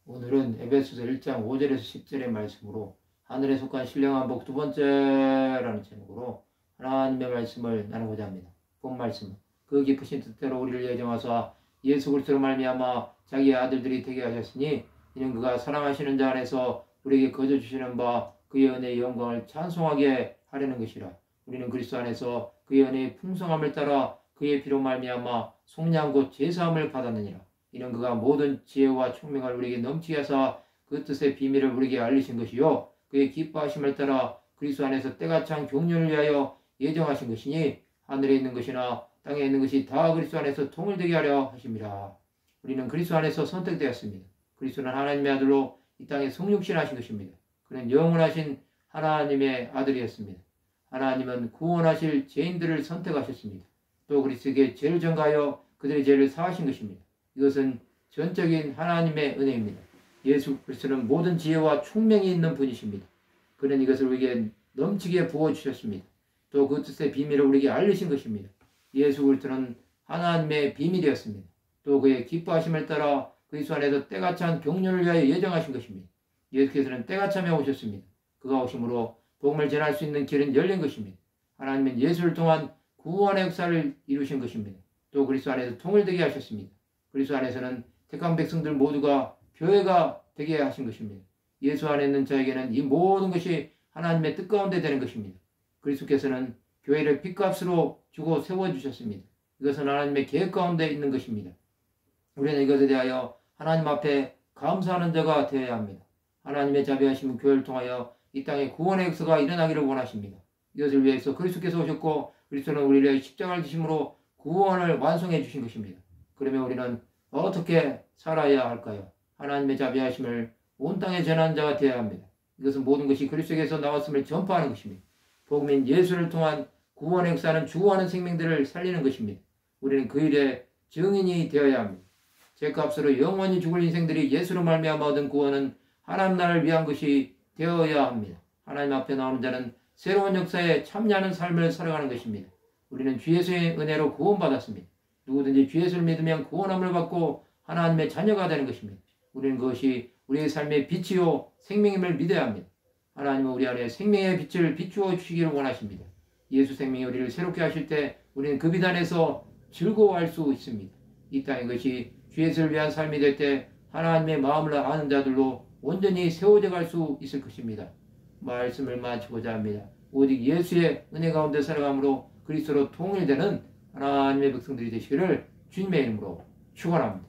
오늘은 에베소서 1장 5절에서 10절의 말씀으로 하늘에 속한 신령한 복 두 번째라는 제목으로 하나님의 말씀을 나누고자 합니다. 본 말씀은 그 깊으신 뜻대로 우리를 예정하사 예수 그리스도로 말미암아 자기의 아들들이 되게 하셨으니 이는 그가 사랑하시는 자 안에서 우리에게 거저 주시는 바 그의 은혜의 영광을 찬송하게 하려는 것이라. 우리는 그리스도 안에서 그의 은혜의 풍성함을 따라 그의 피로 말미암아 속량 곧 제사함을 받았느니라. 이는 그가 모든 지혜와 총명을 우리에게 넘치게 하사 그 뜻의 비밀을 우리에게 알리신 것이요 그의 기뻐하심을 따라 그리스도 안에서 때가 찬 경륜을 위하여 예정하신 것이니 하늘에 있는 것이나 땅에 있는 것이 다 그리스도 안에서 통일되게 하려 하심이라. 우리는 그리스도 안에서 선택되었습니다. 그리스도는 하나님의 아들로 이 땅에 성육신하신 것입니다. 그는 영원하신 하나님의 아들이었습니다. 하나님은 구원하실 죄인들을 선택하셨습니다. 또 그리스도에게 죄를 전가하여 그들의 죄를 사하신 것입니다. 이것은 전적인 하나님의 은혜입니다. 예수 그리스도는 모든 지혜와 총명이 있는 분이십니다. 그는 이것을 우리에게 넘치게 부어주셨습니다. 또 그 뜻의 비밀을 우리에게 알리신 것입니다. 예수 그리스도는 하나님의 비밀이었습니다. 또 그의 기뻐하심을 따라 그리스도 안에서 때가 찬 경륜을 위하여 예정하신 것입니다. 예수께서는 때가 차며 오셨습니다. 그가 오심으로 복음을 전할 수 있는 길은 열린 것입니다. 하나님은 예수를 통한 구원의 역사를 이루신 것입니다. 또 그리스도 안에서 통일되게 하셨습니다. 그리스도 안에서는 택한 백성들 모두가 교회가 되게 하신 것입니다. 예수 안에 있는 자에게는 이 모든 것이 하나님의 뜻 가운데 되는 것입니다. 그리스도께서는 교회를 핏값으로 주고 세워주셨습니다. 이것은 하나님의 계획 가운데 있는 것입니다. 우리는 이것에 대하여 하나님 앞에 감사하는 자가 되어야 합니다. 하나님의 자비하심은 교회를 통하여 이 땅에 구원의 역사가 일어나기를 원하십니다. 이것을 위해서 그리스도께서 오셨고 그리스도는 우리를 위해 십자가를 지심으로 구원을 완성해 주신 것입니다. 그러면 우리는 어떻게 살아야 할까요? 하나님의 자비하심을 온 땅에 전하는 자가 되어야 합니다. 이것은 모든 것이 그리스도에게서 나왔음을 전파하는 것입니다. 복음인 예수를 통한 구원의 역사는 죽어가는 생명들을 살리는 것입니다. 우리는 그 일의 증인이 되어야 합니다. 죄값으로 영원히 죽을 인생들이 예수로 말미암아 얻은 구원은 하나님 나라를 위한 것이 되어야 합니다. 하나님 앞에 나오는 자는 새로운 역사에 참여하는 삶을 살아가는 것입니다. 우리는 주 예수의 은혜로 구원받았습니다. 누구든지 주 예수를 믿으면 구원함을 받고 하나님의 자녀가 되는 것입니다. 우리는 그것이 우리의 삶의 빛이요 생명임을 믿어야 합니다. 하나님은 우리 안에 생명의 빛을 비추어 주시기를 원하십니다. 예수 생명이 우리를 새롭게 하실 때 우리는 그 빛 안에서 즐거워할 수 있습니다. 이 땅의 것이 주 예수를 위한 삶이 될 때 하나님의 마음을 아는 자들로 온전히 세워져 갈 수 있을 것입니다. 말씀을 마치고자 합니다. 오직 예수의 은혜 가운데 살아감으로 그리스도로 통일되는 하나님의 백성들이 되시기를 주님의 이름으로 축원합니다.